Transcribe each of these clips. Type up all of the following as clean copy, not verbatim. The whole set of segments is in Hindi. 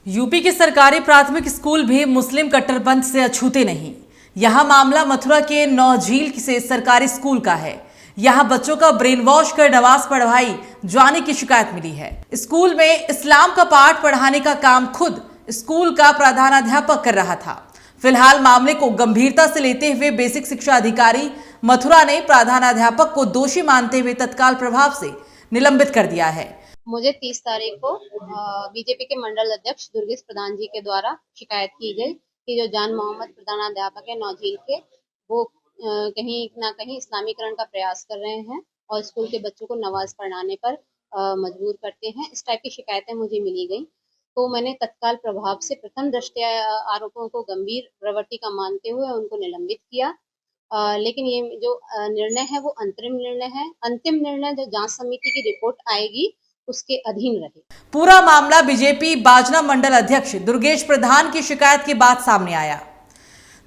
यूपी के सरकारी प्राथमिक स्कूल भी मुस्लिम कट्टरपंथ से अछूते नहीं। यह मामला मथुरा के नौझील से सरकारी स्कूल का है। यहां बच्चों का ब्रेन वॉश कर नमाज पढ़वाई जाने की शिकायत मिली है। स्कूल में इस्लाम का पाठ पढ़ाने का काम खुद स्कूल का प्रधानाध्यापक कर रहा था। फिलहाल मामले को गंभीरता से लेते हुए बेसिक शिक्षा अधिकारी मथुरा ने प्रधानाध्यापक को दोषी मानते हुए तत्काल प्रभाव से निलंबित कर दिया है। मुझे 30 तारीख को बीजेपी के मंडल अध्यक्ष दुर्गेश प्रधान जी के द्वारा शिकायत की गई कि जो जान मोहम्मद प्रधानाध्यापक है नौझील के, वो कहीं ना कहीं इस्लामीकरण का प्रयास कर रहे हैं और स्कूल के बच्चों को नमाज पढ़ाने पर मजबूर करते हैं। इस टाइप की शिकायतें मुझे मिली गई, तो मैंने तत्काल प्रभाव से प्रथम दृष्टया आरोपों को गंभीर प्रवृत्ति का मानते हुए उनको निलंबित किया। लेकिन ये जो निर्णय है वो अंतरिम निर्णय है। अंतिम निर्णय जो जांच समिति की रिपोर्ट आएगी उसके अधीन रहे। पूरा मामला बीजेपी बाजना मंडल अध्यक्ष दुर्गेश प्रधान की शिकायत के बाद सामने आया।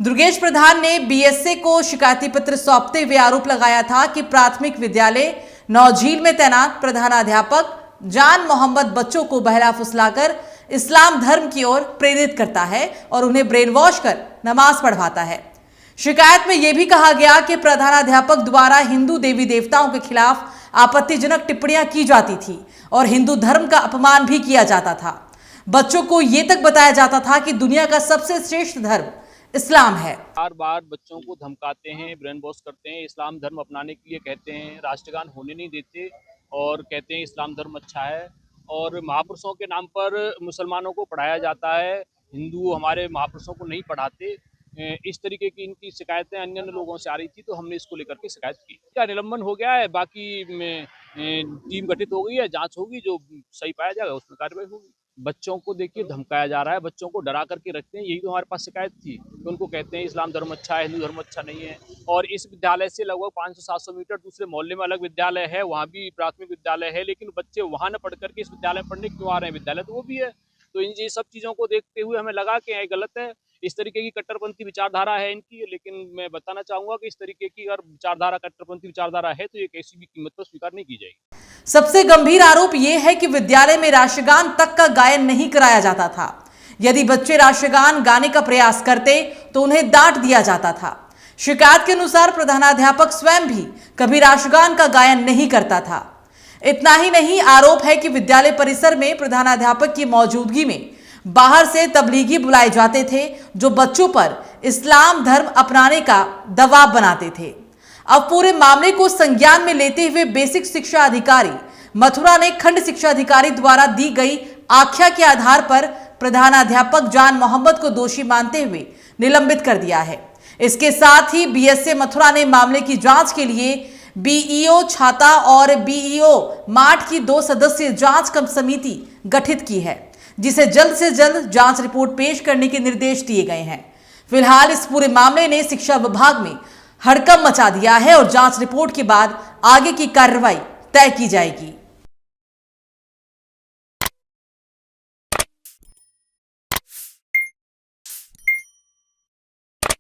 दुर्गेश प्रधान ने बीएसए को शिकायती पत्र सौंपते हुए आरोप लगाया था कि प्राथमिक विद्यालय नौझील में तैनात प्रधानाध्यापक जान मोहम्मद बच्चों को बहला फुसलाकर इस्लाम धर्म की ओर प्रेरित करता है और उन्हें ब्रेन वॉश कर नमाज पढ़वाता है। शिकायत में यह भी कहा गया कि प्रधानाध्यापक द्वारा हिंदू देवी देवताओं के खिलाफ आपत्तिजनक टिप्पणियां की जाती थी और हिंदू धर्म का अपमान भी किया जाता था। बच्चों को यह तक बताया जाता था कि दुनिया का सबसे श्रेष्ठ धर्म इस्लाम है। बार बार बच्चों को धमकाते हैं, ब्रेन वॉश करते हैं, इस्लाम धर्म अपनाने के लिए कहते हैं, राष्ट्रगान होने नहीं देते और कहते हैं इस्लाम धर्म अच्छा है। और महापुरुषों के नाम पर मुसलमानों को पढ़ाया जाता है, हिंदू हमारे महापुरुषों को नहीं पढ़ाते। इस तरीके की इनकी शिकायतें अन्य लोगों से आ रही थी, तो हमने इसको लेकर के शिकायत की। क्या निलंबन हो गया है, बाकी टीम गठित हो गई है, जांच होगी, जो सही पाया जाएगा उसमें कार्रवाई होगी। बच्चों को देखिए धमकाया जा रहा है, बच्चों को डरा करके रखते हैं। यही तो हमारे पास शिकायत थी कि उनको कहते हैं इस्लाम धर्म अच्छा है, हिंदू धर्म अच्छा नहीं है। और इस विद्यालय से लगभग 500-700 मीटर दूसरे मोहल्ले में अलग विद्यालय है, वहाँ भी प्राथमिक विद्यालय है, लेकिन बच्चे वहाँ न पढ़ करके इस विद्यालय में पढ़ने क्यों आ रहे हैं? विद्यालय तो वो भी है। तो इन सब चीज़ों को देखते हुए हमें लगा कि ये गलत है। इस तरीके की कट्टरपंथी विचारधारा है इनकी, लेकिन मैं बताना चाहूंगा कि इस तरीके की अगर विचारधारा कट्टरपंथी विचारधारा है तो ये किसी भी कीमत पर स्वीकार नहीं की जाएगी। सबसे गंभीर आरोप यह है कि विद्यालय में राष्ट्रगान तक का गायन नहीं कराया जाता था। यदि बच्चे राष्ट्रगान गाने का प्रयास करते तो उन्हें डांट दिया जाता था। शिकायत के अनुसार प्रधानाध्यापक स्वयं भी कभी राष्ट्रगान का गायन नहीं करता था। इतना ही नहीं, आरोप है कि विद्यालय परिसर में प्रधानाध्यापक की मौजूदगी में बाहर से तबलीगी बुलाए जाते थे, जो बच्चों पर इस्लाम धर्म अपनाने का दबाव बनाते थे। अब पूरे मामले को संज्ञान में लेते हुए बेसिक शिक्षा अधिकारी मथुरा ने खंड शिक्षा अधिकारी द्वारा दी गई आख्या के आधार पर प्रधानाध्यापक जान मोहम्मद को दोषी मानते हुए निलंबित कर दिया है। इसके साथ ही बीएसए मथुरा ने मामले की जांच के लिए बीईओ छाता और बीईओ माठ की 2 सदस्यीय जांच समिति गठित की है, जिसे जल्द से जल्द जांच रिपोर्ट पेश करने के निर्देश दिए गए हैं। फिलहाल इस पूरे मामले ने शिक्षा विभाग में हड़कंप मचा दिया है और जांच रिपोर्ट के बाद आगे की कार्रवाई तय की जाएगी।